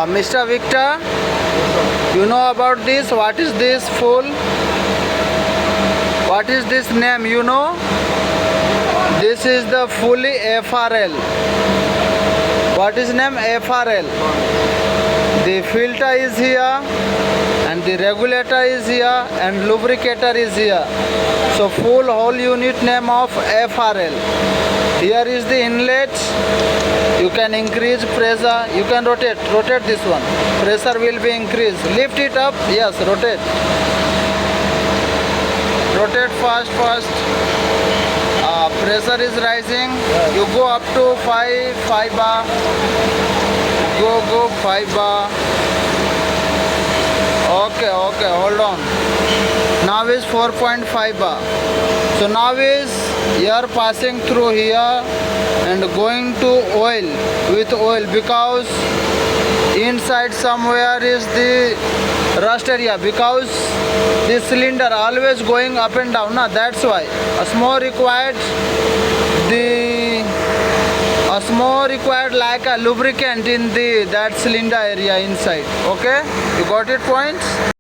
Mr. Victor, you know about this? What is this full? What is this name? You know? This is the fully FRL. What is name? FRL. The filter is here and the regulator is here and lubricator is here. So full whole unit name of FRL. Here is the inlet. You can increase pressure. You can rotate this one. Pressure will be increased. Lift it up. Yes, rotate. Rotate fast. Pressure is rising. You go up to 5 bar. Go 5 bar. Okay, hold on. Now is 4.5 bar. So now is air passing through here and going to oil with oil, because inside somewhere is the rust area, because the cylinder always going up and down. That's why Osmo required like a lubricant in that cylinder area inside. Okay, you got it points.